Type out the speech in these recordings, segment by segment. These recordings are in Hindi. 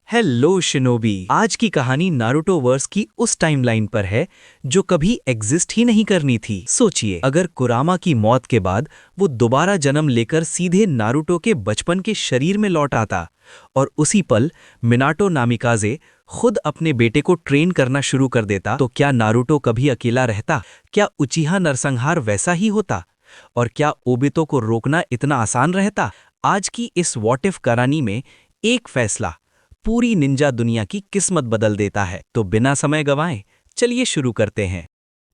Hello shinobi. आज की कहानी नारुतो वर्स की उस टाइमलाइन पर है जो कभी एग्जिस्ट ही नहीं करनी थी। सोचिए, अगर कुरामा की मौत के बाद वो दोबारा जन्म लेकर सीधे नारुतो के बचपन के शरीर में लौट आता और उसी पल मिनाटो नामिकाजे खुद अपने बेटे को ट्रेन करना शुरू कर देता, तो क्या नारुतो कभी अकेला रहता? क्या उचिहा नरसंहार वैसा ही होता? और क्या ओबितो को रोकना इतना आसान रहता? आज की इस व्हाट इफ कहानी में एक फैसला पूरी निंजा दुनिया की किस्मत बदल देता है। तो बिना समय गंवाए चलिए शुरू करते हैं।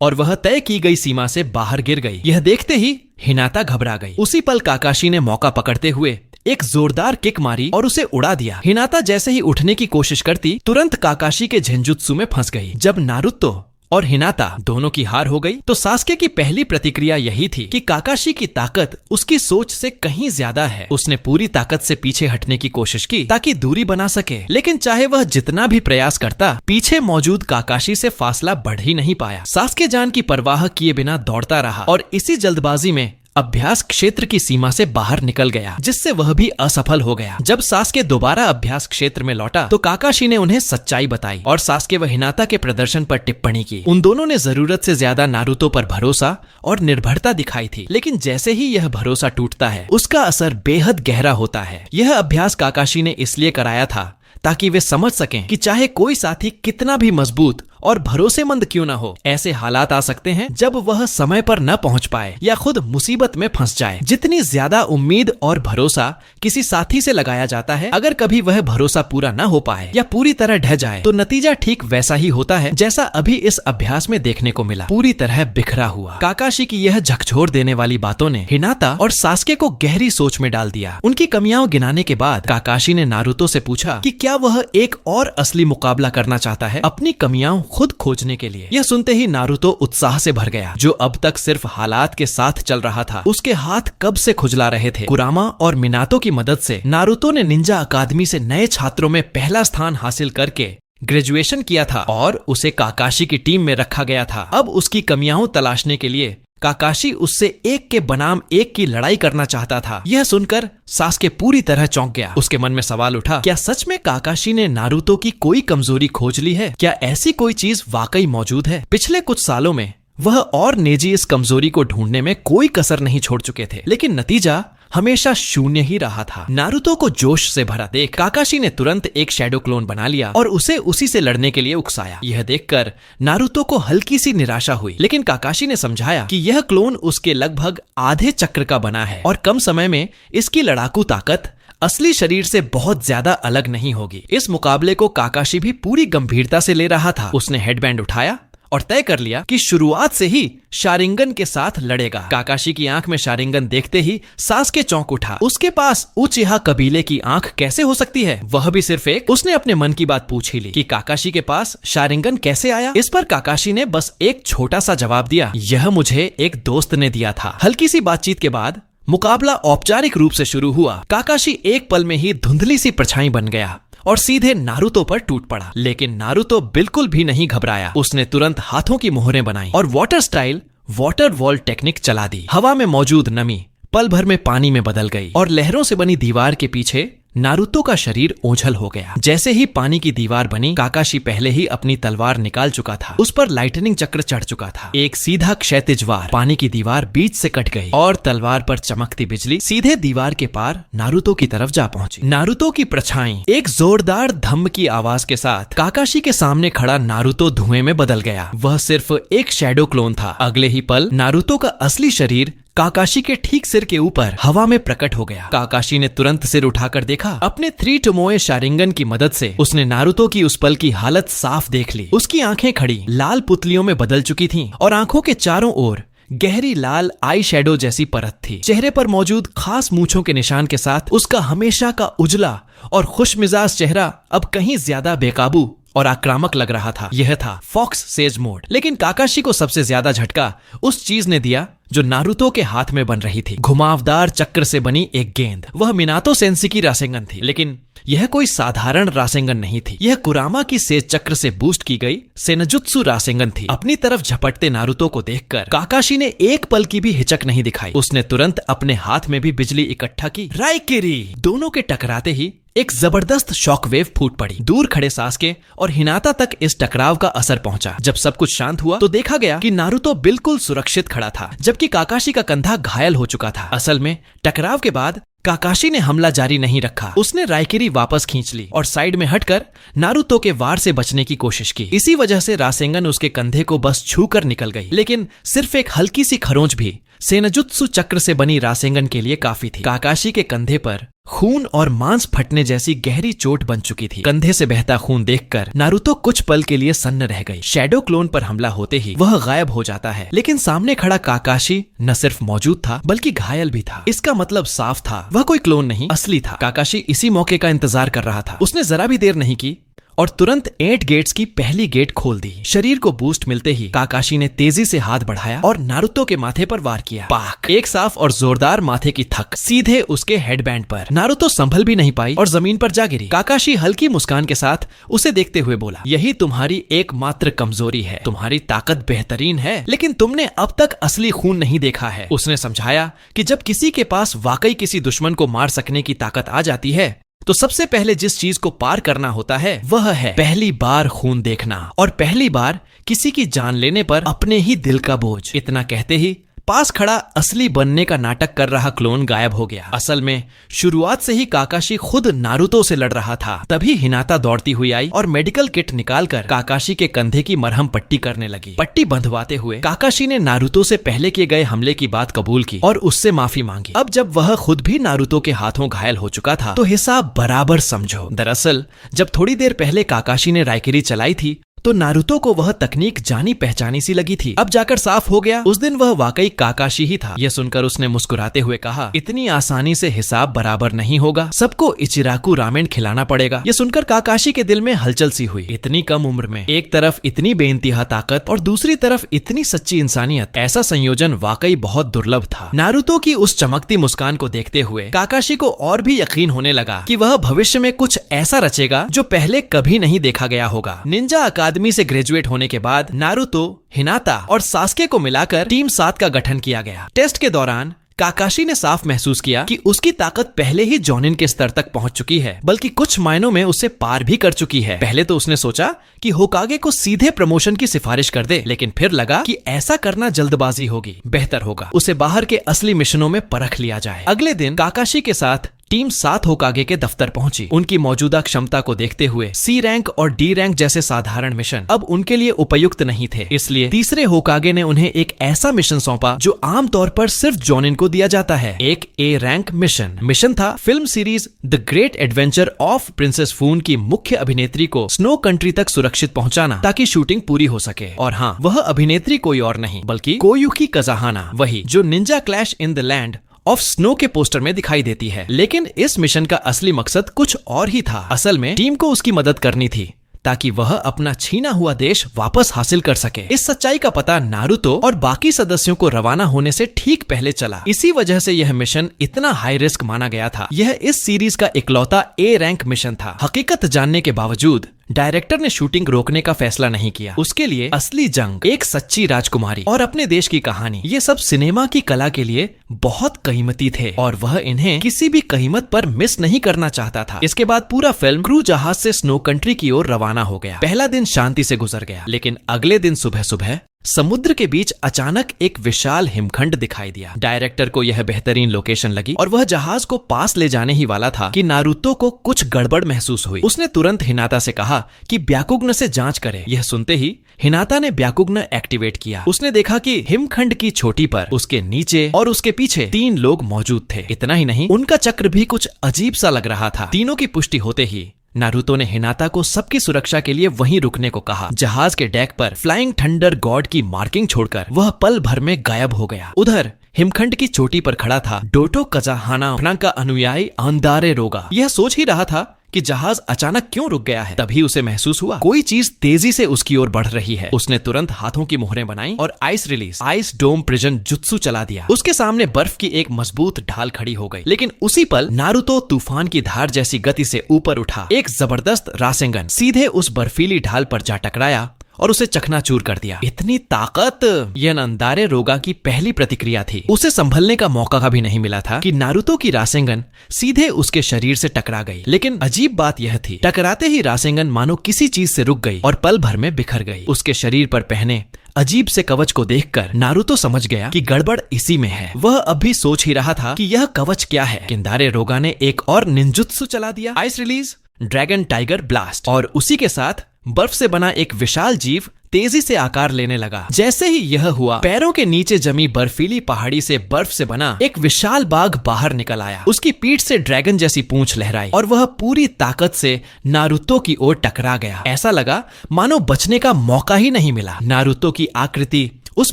और वह तय की गई सीमा से बाहर गिर गई। यह देखते ही हिनाता घबरा गई। उसी पल काकाशी ने मौका पकड़ते हुए एक जोरदार किक मारी और उसे उड़ा दिया। हिनाता जैसे ही उठने की कोशिश करती, तुरंत काकाशी के झंजुत्सु में फंस गई। जब नारुतो और हिनाता दोनों की हार हो गई तो सास्के की पहली प्रतिक्रिया यही थी कि काकाशी की ताकत उसकी सोच से कहीं ज्यादा है। उसने पूरी ताकत से पीछे हटने की कोशिश की ताकि दूरी बना सके, लेकिन चाहे वह जितना भी प्रयास करता, पीछे मौजूद काकाशी से फासला बढ़ ही नहीं पाया। सास्के जान की परवाह किए बिना दौड़ता रहा और इसी जल्दबाजी में अभ्यास क्षेत्र की सीमा से बाहर निकल गया, जिससे वह भी असफल हो गया। जब सास्के दोबारा अभ्यास क्षेत्र में लौटा तो काकाशी ने उन्हें सच्चाई बताई और सास्के व हिनाता के प्रदर्शन पर टिप्पणी की। उन दोनों ने जरूरत से ज्यादा नारुतो पर भरोसा और निर्भरता दिखाई थी, लेकिन जैसे ही यह भरोसा टूटता है, उसका असर बेहद गहरा होता है। यह अभ्यास काकाशी ने इसलिए कराया था ताकि वे समझ सकें कि चाहे कोई साथी कितना भी मजबूत और भरोसेमंद क्यों न हो, ऐसे हालात आ सकते हैं जब वह समय पर न पहुंच पाए या खुद मुसीबत में फंस जाए। जितनी ज्यादा उम्मीद और भरोसा किसी साथी से लगाया जाता है, अगर कभी वह भरोसा पूरा न हो पाए या पूरी तरह ढह जाए तो नतीजा ठीक वैसा ही होता है जैसा अभी इस अभ्यास में देखने को मिला, पूरी तरह बिखरा हुआ। काकाशी की यह झकझोर देने वाली बातों ने हिनाता और सास्के को गहरी सोच में डाल दिया। उनकी कमियां गिनाने के बाद काकाशी ने नारुतो से पूछा कि क्या वह एक और असली मुकाबला करना चाहता है अपनी कमियां खुद खोजने के लिए। यह सुनते ही नारुतो उत्साह से भर गया। जो अब तक सिर्फ हालात के साथ चल रहा था, उसके हाथ कब से खुजला रहे थे। कुरामा और मिनातो की मदद से नारुतो ने निंजा अकादमी से नए छात्रों में पहला स्थान हासिल करके ग्रेजुएशन किया था और उसे काकाशी की टीम में रखा गया था। अब उसकी कमियां तलाशने के लिए काकाशी उससे एक के बनाम एक की लड़ाई करना चाहता था। यह सुनकर सास्के पूरी तरह चौंक गया। उसके मन में सवाल उठा, क्या सच में काकाशी ने नारुतो की कोई कमजोरी खोज ली है? क्या ऐसी कोई चीज वाकई मौजूद है? पिछले कुछ सालों में वह और नेजी इस कमजोरी को ढूंढने में कोई कसर नहीं छोड़ चुके थे, लेकिन नतीजा हमेशा शून्य ही रहा था। नारुतो को जोश से भरा देख काकाशी ने तुरंत एक शैडो क्लोन बना लिया और उसे उसी से लड़ने के लिए उकसाया। यह देखकर नारुतो को हल्की सी निराशा हुई, लेकिन काकाशी ने समझाया कि यह क्लोन उसके लगभग आधे चक्र का बना है और कम समय में इसकी लड़ाकू ताकत असली शरीर से बहुत ज्यादा अलग नहीं होगी। इस मुकाबले को काकाशी भी पूरी गंभीरता से ले रहा था। उसने हेडबैंड उठाया और तय कर लिया कि शुरुआत से ही शारिंगन के साथ लड़ेगा। काकाशी की आंख में शारिंगन देखते ही सास्के चौंक उठा। उसके पास उचिहा कबीले की आंख कैसे हो सकती है, वह भी सिर्फ एक? उसने अपने मन की बात पूछ ही ली कि काकाशी के पास शारिंगन कैसे आया। इस पर काकाशी ने बस एक छोटा सा जवाब दिया, यह मुझे एक दोस्त ने दिया था। हल्की सी बातचीत के बाद मुकाबला औपचारिक रूप से शुरू हुआ। काकाशी एक पल में ही धुंधली सी परछाई बन गया और सीधे नारुतो पर टूट पड़ा, लेकिन नारुतो बिल्कुल भी नहीं घबराया। उसने तुरंत हाथों की मोहरें बनाई और water style water wall technique चला दी। हवा में मौजूद नमी पल भर में पानी में बदल गई और लहरों से बनी दीवार के पीछे नारुतो का शरीर ओझल हो गया। जैसे ही पानी की दीवार बनी, काकाशी पहले ही अपनी तलवार निकाल चुका था। उस पर लाइटनिंग चक्र चढ़ चुका था। एक सीधा क्षैतिज वार, पानी की दीवार बीच से कट गई और तलवार पर चमकती बिजली सीधे दीवार के पार नारुतो की तरफ जा पहुंची। नारुतो की परछाई एक जोरदार धम्म की आवाज के साथ काकाशी के सामने खड़ा नारुतो धुएं में बदल गया। वह सिर्फ एक शैडो क्लोन था। अगले ही पल नारुतो का असली शरीर काकाशी के ठीक सिर के ऊपर हवा में प्रकट हो गया। काकाशी ने तुरंत सिर उठाकर देखा। अपने 3 टोमोए शारिंगन की मदद से उसने नारुतो की उस पल की हालत साफ देख ली। उसकी आंखें खड़ी लाल पुतलियों में बदल चुकी थीं और आंखों के चारों ओर गहरी लाल आई शेडो जैसी परत थी। चेहरे पर मौजूद खास मूंछों के निशान के साथ उसका हमेशा का उजला और खुशमिजाज चेहरा अब कहीं ज्यादा बेकाबू और आक्रामक लग रहा था। यह था फॉक्स सेज मोड। लेकिन काकाशी को सबसे ज्यादा झटका उस चीज ने दिया जो नारुतो के हाथ में बन रही थी। घुमावदार चक्र से बनी एक गेंद। वह मिनातो सेंसी की रासेंगन थी, लेकिन यह कोई साधारण रासेंगन नहीं थी। यह कुरामा की सेज चक्र से बूस्ट की गई सेनजुत्सु रासेंगन थी। अपनी तरफ झपटते नारुतो को देखकर काकाशी ने एक पल की भी हिचक नहीं दिखाई। उसने तुरंत अपने हाथ में भी बिजली इकट्ठा की। राइकिरी! दोनों के टकराते ही एक जबरदस्त शॉकवेव फूट पड़ी। दूर खड़े सास्के और हिनाता तक इस टकराव का असर पहुंचा। जब सब कुछ शांत हुआ तो देखा गया कि नारुतो बिल्कुल सुरक्षित खड़ा था, जबकि काकाशी का कंधा घायल हो चुका था। असल में टकराव के बाद काकाशी ने हमला जारी नहीं रखा। उसने राइकिरी वापस खींच ली और साइड में हटकर नारुतो के वार से बचने की कोशिश की। इसी वजह से रासेंगन उसके कंधे को बस छूकर निकल गई, लेकिन सिर्फ एक हल्की सी खरोंच भी सेनजुत्सु चक्र से बनी रासेंगन के लिए काफी थी। काकाशी के कंधे पर खून और मांस फटने जैसी गहरी चोट बन चुकी थी। कंधे से बहता खून देखकर नारुतो कुछ पल के लिए सन्न रह गई। शैडो क्लोन पर हमला होते ही वह गायब हो जाता है, लेकिन सामने खड़ा काकाशी न सिर्फ मौजूद था बल्कि घायल भी था। इसका मतलब साफ था, वह कोई क्लोन नहीं असली था। काकाशी इसी मौके का इंतजार कर रहा था। उसने जरा भी देर नहीं की और तुरंत 8 गेट्स की पहली गेट खोल दी। शरीर को बूस्ट मिलते ही काकाशी ने तेजी से हाथ बढ़ाया और नारुतो के माथे पर वार किया। पाक! एक साफ और जोरदार माथे की थक सीधे उसके हेडबैंड पर। नारुतो संभल भी नहीं पाई और जमीन पर जा गिरी। काकाशी हल्की मुस्कान के साथ उसे देखते हुए बोला, यही तुम्हारी एकमात्र कमजोरी है। तुम्हारी ताकत बेहतरीन है, लेकिन तुमने अब तक असली खून नहीं देखा है। उसने समझाया कि जब किसी के पास वाकई किसी दुश्मन को मार सकने की ताकत आ जाती है तो सबसे पहले जिस चीज को पार करना होता है वह है पहली बार खून देखना और पहली बार किसी की जान लेने पर अपने ही दिल का बोझ। इतना कहते ही पास खड़ा असली बनने का नाटक कर रहा क्लोन गायब हो गया। असल में शुरुआत से ही काकाशी खुद नारुतो से लड़ रहा था। तभी हिनाता दौड़ती हुई आई और मेडिकल किट निकालकर काकाशी के कंधे की मरहम पट्टी करने लगी। पट्टी बंधवाते हुए काकाशी ने नारुतो से पहले किए गए हमले की बात कबूल की और उससे माफी मांगी। अब जब वह खुद भी नारुतो के हाथों घायल हो चुका था तो हिसाब बराबर समझो। दरअसल जब थोड़ी देर पहले काकाशी ने राइकिरी चलाई थी तो नारुतो को वह तकनीक जानी पहचानी सी लगी थी। अब जाकर साफ हो गया, उस दिन वह वाकई काकाशी ही था। यह सुनकर उसने मुस्कुराते हुए कहा, इतनी आसानी से हिसाब बराबर नहीं होगा, सबको इचिराकू रामेन खिलाना पड़ेगा। यह सुनकर काकाशी के दिल में हलचल सी हुई। इतनी कम उम्र में एक तरफ इतनी बेइंतहा ताकत और दूसरी तरफ इतनी सच्ची इंसानियत, ऐसा संयोजन वाकई बहुत दुर्लभ था। नारुतो की उस चमकती मुस्कान को देखते हुए काकाशी को और भी यकीन होने लगा कि वह भविष्य में कुछ ऐसा रचेगा जो पहले कभी नहीं देखा गया होगा। निंजा अकादमी से ग्रेजुएट होने के बाद नारुतो, हिनाता और सास्के को मिलाकर टीम 7 का गठन किया गया। टेस्ट के दौरान काकाशी ने साफ महसूस किया कि उसकी ताकत पहले ही जॉनिन के स्तर तक पहुंच चुकी है, बल्कि कुछ मायनों में उससे पार भी कर चुकी है। पहले तो उसने सोचा कि होकागे को सीधे प्रमोशन की सिफारिश कर दे, लेकिन फिर लगा कि ऐसा करना जल्दबाजी होगी। बेहतर होगा उसे बाहर के असली मिशनों में परख लिया जाए। अगले दिन काकाशी के साथ टीम 7 होकागे के दफ्तर पहुंची। उनकी मौजूदा क्षमता को देखते हुए सी रैंक और डी रैंक जैसे साधारण मिशन अब उनके लिए उपयुक्त नहीं थे। इसलिए तीसरे होकागे ने उन्हें एक ऐसा मिशन सौंपा जो आमतौर पर सिर्फ जॉनिन को दिया जाता है, एक ए रैंक मिशन था film series the great adventure of princess Phoon की मुख्य अभिनेत्री को स्नो कंट्री तक सुरक्षित पहुंचाना ताकि शूटिंग पूरी हो सके। और हाँ, वह अभिनेत्री कोई और नहीं बल्कि कोयुकी कजाहाना, वही जो Ninja clash in the land of snow के पोस्टर में दिखाई देती है। लेकिन इस मिशन का असली मकसद कुछ और ही था। असल में टीम को उसकी मदद करनी थी ताकि वह अपना छीना हुआ देश वापस हासिल कर सके। इस सच्चाई का पता नारुतो और बाकी सदस्यों को रवाना होने से ठीक पहले चला। इसी वजह से यह मिशन इतना हाई रिस्क माना गया था। यह इस सीरीज का इकलौता ए रैंक मिशन था। हकीकत जानने के बावजूद डायरेक्टर ने शूटिंग रोकने का फैसला नहीं किया। उसके लिए असली जंग, एक सच्ची राजकुमारी और अपने देश की कहानी, ये सब सिनेमा की कला के लिए बहुत कीमती थे और वह इन्हें किसी भी कीमत पर मिस नहीं करना चाहता था। इसके बाद पूरा फिल्म क्रू जहाज से स्नो कंट्री की ओर रवाना हो गया। पहला दिन शांति से गुजर गया, लेकिन अगले दिन सुबह सुबह समुद्र के बीच अचानक एक विशाल हिमखंड दिखाई दिया। डायरेक्टर को यह बेहतरीन लोकेशन लगी और वह जहाज को पास ले जाने ही वाला था कि नारुतो को कुछ गड़बड़ महसूस हुई। उसने तुरंत हिनाता से कहा कि ब्याकुग्न से जांच करे। यह सुनते ही हिनाता ने ब्याकुग्न एक्टिवेट किया। उसने देखा कि हिमखंड की चोटी पर उसके नीचे और उसके पीछे 3 लोग मौजूद थे। इतना ही नहीं, उनका चक्र भी कुछ अजीब सा लग रहा था। तीनों की पुष्टि होते ही नारुतो ने हिनाता को सबकी सुरक्षा के लिए वहीं रुकने को कहा। जहाज के डेक पर फ्लाइंग थंडर गॉड की मार्किंग छोड़कर वह पल भर में गायब हो गया। उधर हिमखंड की चोटी पर खड़ा था डोटो कजाहाना का अनुयायी अंधारे रोगा। यह सोच ही रहा था कि जहाज अचानक क्यों रुक गया है। तभी उसे महसूस हुआ कोई चीज तेजी से उसकी ओर बढ़ रही है। उसने तुरंत हाथों की मोहरें बनाई और आइस डोम प्रिजन जुत्सु चला दिया। उसके सामने बर्फ की एक मजबूत ढाल खड़ी हो गई। लेकिन उसी पल नारुतो तूफान की धार जैसी गति से ऊपर उठा। एक जबरदस्त रासेंगन सीधे उस बर्फीली ढाल पर जा टकराया और उसे चकनाचूर कर दिया। इतनी ताकत! यह नंदारे रोगा की पहली प्रतिक्रिया थी। उसे संभलने का मौका का भी नहीं मिला था कि नारुतो की रासेंगन सीधे उसके शरीर से टकरा गई। लेकिन अजीब बात यह थी, टकराते ही रासेंगन मानो किसी चीज से रुक गई और पल भर में बिखर गई। उसके शरीर पर पहने अजीब से कवच को देखकर नारुतो समझ गया कि गड़बड़ इसी में है। वह अब भी सोच ही रहा था कि यह कवच क्या है। किंदारे रोगा ने एक और निंजुत्सु चला दिया, ice release, dragon tiger blast, और उसी के साथ बर्फ से बना एक विशाल जीव तेजी से आकार लेने लगा। जैसे ही यह हुआ, पैरों के नीचे जमी बर्फीली पहाड़ी से बर्फ से बना एक विशाल बाघ बाहर निकल आया। उसकी पीठ से ड्रैगन जैसी पूंछ लहराई और वह पूरी ताकत से नारुतो की ओर टकरा गया। ऐसा लगा मानो बचने का मौका ही नहीं मिला। नारुतो की आकृति उस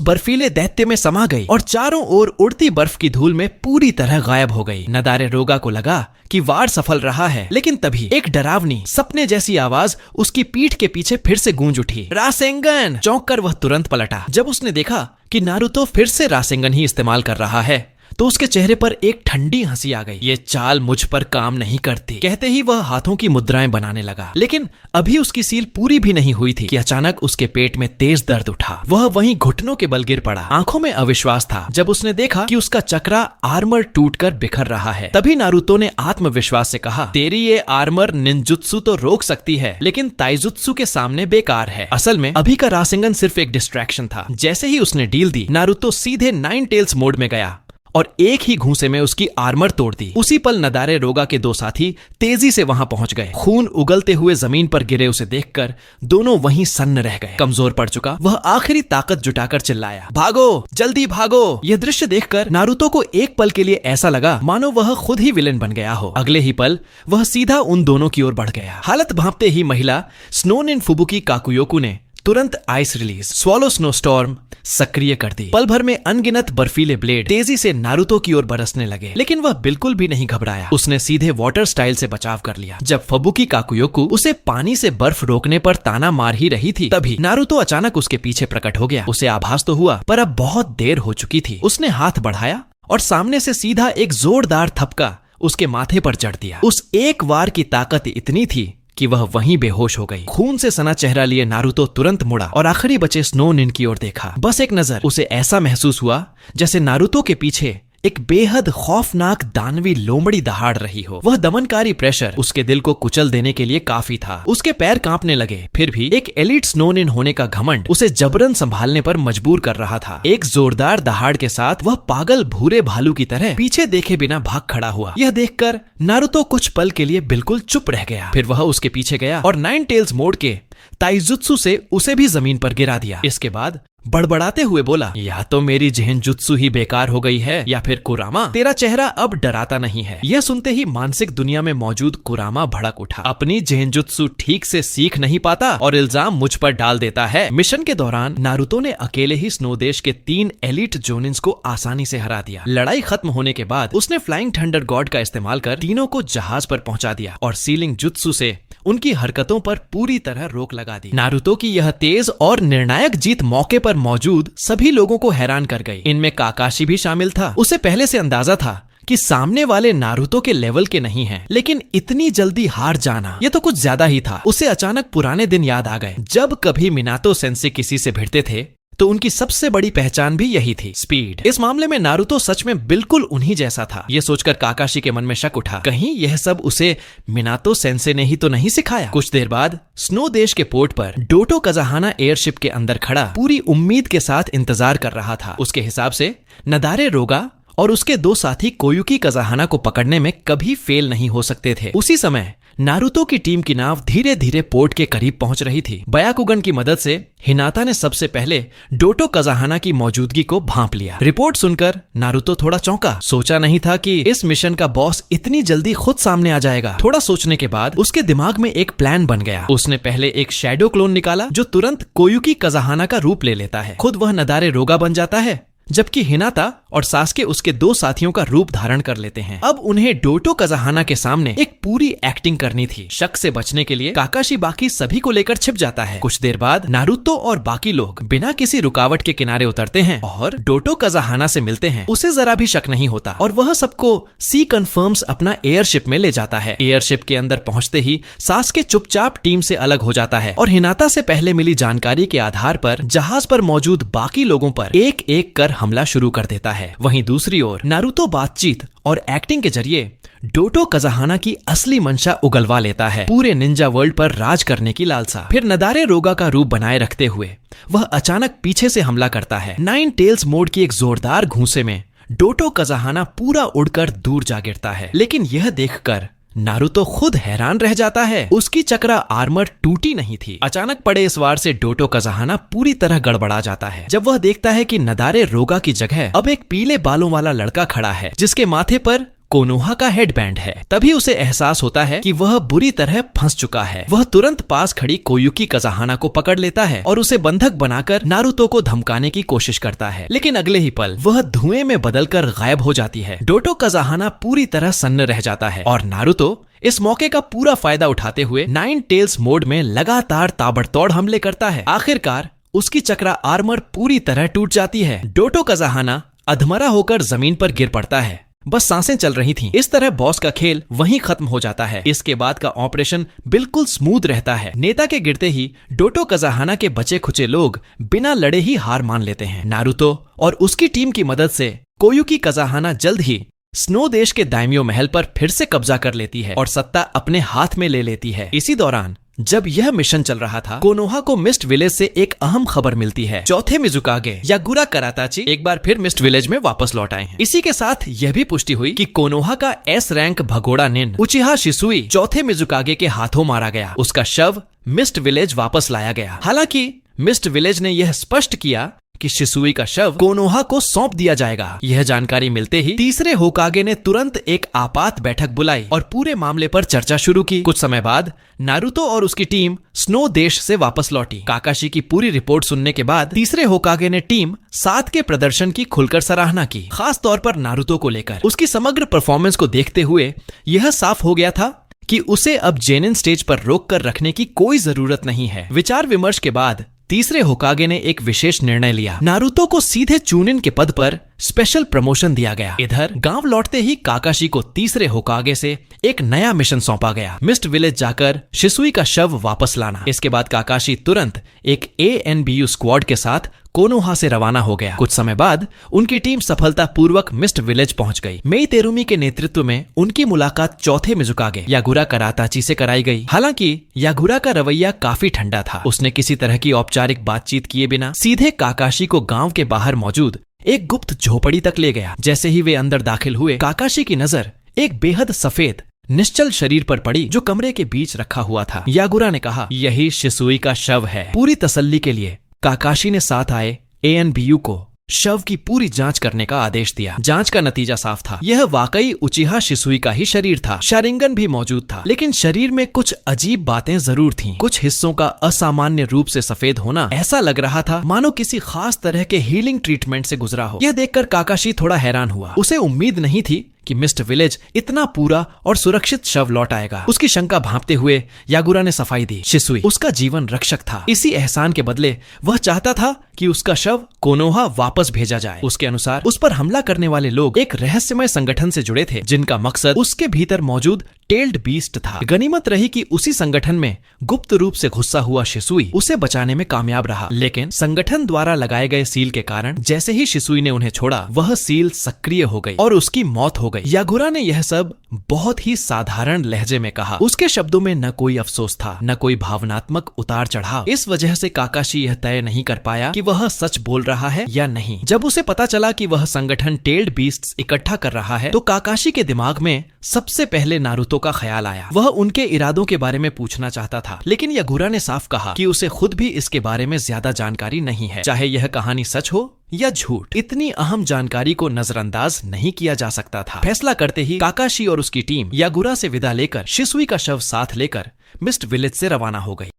बर्फीले दैत्य में समा गई और चारों ओर उड़ती बर्फ की धूल में पूरी तरह गायब हो गई। नदारे रोगा को लगा कि वार सफल रहा है, लेकिन तभी एक डरावनी सपने जैसी आवाज उसकी पीठ के पीछे फिर से गूंज उठी, रासेंगन! चौंक कर वह तुरंत पलटा। जब उसने देखा कि नारुतो फिर से रासेंगन ही इस्तेमाल कर रहा है तो उसके चेहरे पर एक ठंडी हंसी आ गई। ये चाल मुझ पर काम नहीं करती, कहते ही वह हाथों की मुद्राएं बनाने लगा। लेकिन अभी उसकी सील पूरी भी नहीं हुई थी कि अचानक उसके पेट में तेज दर्द उठा। वह वहीं घुटनों के बल गिर पड़ा। आंखों में अविश्वास था जब उसने देखा कि उसका चक्रा आर्मर टूटकर बिखर रहा है। तभी नारुतो ने आत्मविश्वास से कहा, तेरी ये आर्मर निंजुत्सु तो रोक सकती है, लेकिन ताइजुत्सु के सामने बेकार है। असल में अभी का रासेंगन सिर्फ एक डिस्ट्रैक्शन था। जैसे ही उसने डील दी, नारुतो सीधे नाइन टेल्स मोड में गया और एक ही घूंसे में उसकी आर्मर तोड़ दी। उसी पल नदारे रोगा के दो साथी तेजी से वहां पहुंच गए। खून उगलते हुए जमीन पर गिरे उसे देखकर दोनों वहीं सन्न रह गए। कमजोर पड़ चुका वह आखिरी ताकत जुटाकर चिल्लाया, भागो, जल्दी भागो! यह दृश्य देखकर नारुतो को एक पल के लिए ऐसा लगा मानो वह खुद ही विलेन बन गया हो। अगले ही पल वह सीधा उन दोनों की ओर बढ़ गया। हालत भांपते ही महिला स्नो निन फुबुकी काकुयोकु ने तुरंत ice release swallow snow storm सक्रिय कर दी। पल भर में अनगिनत बर्फीले ब्लेड तेजी से नारुतो की ओर बरसने लगे, लेकिन वह बिल्कुल भी नहीं घबराया। उसने सीधे वाटर स्टाइल से बचाव कर लिया। जब फबुकी काकुयोकु उसे पानी से बर्फ रोकने पर ताना मार ही रही थी, तभी नारुतो अचानक उसके पीछे प्रकट हो गया। उसे आभास तो हुआ, पर अब बहुत देर हो चुकी थी। उसने हाथ बढ़ाया और सामने से सीधा एक जोरदार थपका उसके माथे पर जड़ दिया। उस एक वार की ताकत इतनी थी कि वह वहीं बेहोश हो गई। खून से सना चेहरा लिए नारुतो तुरंत मुड़ा और आखिरी बचे स्नो निन की ओर देखा। बस एक नजर उसे ऐसा महसूस हुआ जैसे नारुतो के पीछे एक बेहद खौफनाक दानवी लोमड़ी दहाड़ रही हो। वह दमनकारी प्रेशर उसके दिल को कुचल देने के लिए काफी था। उसके पैर कांपने लगे, फिर भी एक एलिट स्नो निन होने का घमंड उसे जबरन संभालने पर मजबूर कर रहा था। एक जोरदार दहाड़ के साथ वह पागल भूरे भालू की तरह पीछे देखे बिना भाग खड़ा हुआ। यह देखकर नारुतो कुछ पल के लिए बिल्कुल चुप रह गया। फिर वह उसके पीछे गया और नाइन टेल्स मोड के ताइजुत्सु से उसे भी जमीन पर गिरा दिया। इसके बाद बड़बड़ाते हुए बोला, या तो मेरी जहन जुत्सु ही बेकार हो गई है या फिर कुरामा तेरा चेहरा अब डराता नहीं है। यह सुनते ही मानसिक दुनिया में मौजूद कुरामा भड़क उठा। अपनी जहन जुत्सु ठीक से सीख नहीं पाता और इल्जाम मुझ पर डाल देता है। मिशन के दौरान नारुतो ने अकेले ही स्नो देश के 3 एलिट जोनिन्स को आसानी से हरा दिया। लड़ाई खत्म होने के बाद उसने फ्लाइंग थंडर गॉड का इस्तेमाल कर तीनों को जहाज पर पहुंचा दिया और सीलिंग जुत्सु से उनकी हरकतों पर पूरी तरह रोक लगा दी। नारुतो की यह तेज और निर्णायक जीत मौके पर मौजूद सभी लोगों को हैरान कर गई। इनमें काकाशी भी शामिल था। उसे पहले से अंदाजा था कि सामने वाले नारुतो के लेवल के नहीं हैं, लेकिन इतनी जल्दी हार जाना ये तो कुछ ज्यादा ही था। उसे अचानक पुराने दिन याद आ गए, जब कभी मिनातो सेंसे किसी से भिड़ते थे तो उनकी सबसे बड़ी पहचान भी यही थी, स्पीड। इस मामले में नारुतो सच में बिल्कुल उन्हीं जैसा था। यह सोचकर काकाशी के मन में शक उठा, कहीं यह सब उसे मिनातो सेंसे ने ही तो नहीं सिखाया। कुछ देर बाद स्नो देश के पोर्ट पर डोटो कजाहाना एयरशिप के अंदर खड़ा पूरी उम्मीद के साथ इंतजार कर रहा था। उसके हिसाब से नदारे रोगा और उसके 2 साथी कोयुकी कजाहाना को पकड़ने में कभी फेल नहीं हो सकते थे। उसी समय नारुतो की टीम की नाव धीरे धीरे पोर्ट के करीब पहुंच रही थी। बयाकुगन की मदद से हिनाता ने सबसे पहले डोटो कजाहाना की मौजूदगी को भांप लिया। रिपोर्ट सुनकर नारुतो थोड़ा चौंका। सोचा नहीं था कि इस मिशन का बॉस इतनी जल्दी खुद सामने आ जाएगा। थोड़ा सोचने के बाद उसके दिमाग में एक प्लान बन गया। उसने पहले एक शैडो क्लोन निकाला जो तुरंत कोयुकी कजाहाना का रूप ले लेता है। खुद वह नदारे रोगा बन जाता है जबकि हिनाता और सास्के उसके दो साथियों का रूप धारण कर लेते हैं। अब उन्हें डोटो काज़ाहाना के सामने एक पूरी एक्टिंग करनी थी। शक से बचने के लिए काकाशी बाकी सभी को लेकर छिप जाता है। कुछ देर बाद नारुतो और बाकी लोग बिना किसी रुकावट के किनारे उतरते हैं और डोटो काज़ाहाना से मिलते हैं। उसे जरा भी शक नहीं होता और वह सबको सी कन्फर्म्स अपना एयरशिप में ले जाता है। एयरशिप के अंदर पहुंचते ही सास्के चुपचाप टीम से अलग हो जाता है और हिनाता से पहले मिली जानकारी के आधार पर जहाज पर मौजूद बाकी लोगों पर एक एक कर हमला शुरू कर देता है। वहीं दूसरी ओर नारुतो बातचीत और एक्टिंग के जरिए डोटो काज़ाहाना की असली मंशा उगलवा लेता है, पूरे निंजा वर्ल्ड पर राज करने की लालसा। फिर नदारे रोगा का रूप बनाए रखते हुए वह अचानक पीछे से हमला करता है। 9 टेल्स मोड की एक जोरदार घूंसे में डोटो काज़ाहाना पूरा उड़कर दूर जा गिरता है। लेकिन यह देखकर नारुतो खुद हैरान रह जाता है। उसकी चक्रा आर्मर टूटी नहीं थी। अचानक पड़े इस वार से डोटो काज़ाहाना पूरी तरह गड़बड़ा जाता है जब वह देखता है कि नदारे रोगा की जगह अब एक पीले बालों वाला लड़का खड़ा है जिसके माथे पर कोनोहा का हेडबैंड है। तभी उसे एहसास होता है कि वह बुरी तरह फंस चुका है। वह तुरंत पास खड़ी कोयुकी काज़ाहाना को पकड़ लेता है और उसे बंधक बनाकर नारुतो को धमकाने की कोशिश करता है। लेकिन अगले ही पल वह धुएं में बदलकर गायब हो जाती है। डोटो काज़ाहाना पूरी तरह सन्न रह जाता है और नारुतो इस मौके का पूरा फायदा उठाते हुए 9 टेल्स मोड में लगातार ताबड़तोड़ हमले करता है। आखिरकार उसकी चक्रा आर्मर पूरी तरह टूट जाती है। डोटो काज़ाहाना अधमरा होकर जमीन पर गिर पड़ता है। बस सांसें चल रही थीं। इस तरह बॉस का खेल वहीं खत्म हो जाता है। इसके बाद का ऑपरेशन बिल्कुल स्मूथ रहता है। नेता के गिरते ही डोटो काज़ाहाना के बचे खुचे लोग बिना लड़े ही हार मान लेते हैं। नारुतो और उसकी टीम की मदद से कोयुकी काज़ाहाना जल्द ही स्नो देश के दाइम्यो महल पर फिर से कब्जा कर लेती है और सत्ता अपने हाथ में ले लेती है। इसी दौरान जब यह मिशन चल रहा था, कोनोहा को मिस्ट विलेज से एक अहम खबर मिलती है। चौथे मिजुकागे यागुरा कराताची एक बार फिर मिस्ट विलेज में वापस लौट आए हैं। इसी के साथ यह भी पुष्टि हुई कि कोनोहा का एस रैंक भगोड़ा निन उचिहा शिसुई चौथे मिजुकागे के हाथों मारा गया। उसका शव मिस्ट विलेज वापस लाया गया। हालांकि मिस्ट विलेज ने यह स्पष्ट किया कि शिसुई का शव कोनोहा को सौंप दिया जाएगा। यह जानकारी मिलते ही तीसरे होकागे ने तुरंत एक आपात बैठक बुलाई और पूरे मामले पर चर्चा शुरू की। कुछ समय बाद नारुतो और उसकी टीम स्नो देश से वापस लौटी। काकाशी की पूरी रिपोर्ट सुनने के बाद तीसरे होकागे ने टीम 7 के प्रदर्शन की खुलकर सराहना की, खास तौर पर नारुतो को लेकर। उसकी समग्र परफॉर्मेंस को देखते हुए यह साफ हो गया था कि उसे अब जेनिन स्टेज पर रोक कर रखने की कोई जरूरत नहीं है। विचार विमर्श के बाद तीसरे होकागे ने एक विशेष निर्णय लिया। नारुतो को सीधे चूनिन के पद पर स्पेशल प्रमोशन दिया गया। इधर गांव लौटते ही काकाशी को तीसरे होकागे से एक नया मिशन सौंपा गया, मिस्ट विलेज जाकर शिसुई का शव वापस लाना। इसके बाद काकाशी तुरंत एक ANBU स्क्वाड के साथ कोनोहा से रवाना हो गया। कुछ समय बाद उनकी टीम सफलतापूर्वक मिस्ट विलेज पहुंच गई। मेई तेरुमी के नेतृत्व में उनकी मुलाकात चौथे मिजुकागे यागुरा कराताची से कराई गई। हालांकि यागुरा का रवैया काफी ठंडा था। उसने किसी तरह की औपचारिक बातचीत किए बिना सीधे काकाशी को गांव के बाहर मौजूद एक गुप्त झोपड़ी तक ले गया। जैसे ही वे अंदर दाखिल हुए, काकाशी की नजर एक बेहद सफेद निश्चल शरीर पर पड़ी जो कमरे के बीच रखा हुआ था। यागुरा ने कहा, यही शिसुई का शव है। पूरी तसल्ली के लिए काकाशी ने साथ आए ANBU को शव की पूरी जांच करने का आदेश दिया। जांच का नतीजा साफ था, यह वाकई उचिहा शिसुई का ही शरीर था। शारिंगन भी मौजूद था, लेकिन शरीर में कुछ अजीब बातें जरूर थीं। कुछ हिस्सों का असामान्य रूप से सफेद होना ऐसा लग रहा था मानो किसी खास तरह के हीलिंग ट्रीटमेंट से गुजरा हो। यह देखकर काकाशी थोड़ा हैरान हुआ। उसे उम्मीद नहीं थी कि मिस्ट विलेज इतना पूरा और सुरक्षित शव लौट आएगा। उसकी शंका भांपते हुए यागुरा ने सफाई दी, शिसुई उसका जीवन रक्षक था। इसी एहसान के बदले वह चाहता था कि उसका शव कोनोहा वापस भेजा जाए। उसके अनुसार उस पर हमला करने वाले लोग एक रहस्यमय संगठन से जुड़े थे, जिनका मकसद उसके भीतर मौजूद टेल्ड बीस्ट था। गनीमत रही कि उसी संगठन में गुप्त रूप से घुसा हुआ शिसुई उसे बचाने में कामयाब रहा। लेकिन संगठन द्वारा लगाए गए सील के कारण जैसे ही शिसुई ने उन्हें छोड़ा, वह सील सक्रिय हो गई और उसकी मौत हो गई। यागुरा ने यह सब बहुत ही साधारण लहजे में कहा। उसके शब्दों में न कोई अफसोस था, न कोई भावनात्मक उतार चढ़ाव। इस वजह से काकाशी यह तय नहीं कर पाया कि वह सच बोल रहा है या नहीं। जब उसे पता चला कि वह संगठन टेल्ड बीस्ट्स इकट्ठा कर रहा है, तो काकाशी के दिमाग में सबसे पहले नारुतो का ख्याल आया। वह उनके इरादों के बारे में पूछना चाहता था, लेकिन यागुरा ने साफ कहा कि उसे खुद भी इसके बारे में ज्यादा जानकारी नहीं है। चाहे यह कहानी सच हो या झूठ, इतनी अहम जानकारी को नजरअंदाज नहीं किया जा सकता था। फैसला करते ही काकाशी और उसकी टीम यागुरा से विदा लेकर शिसुई का शव साथ लेकर मिस्ट विलेज से रवाना हो गई।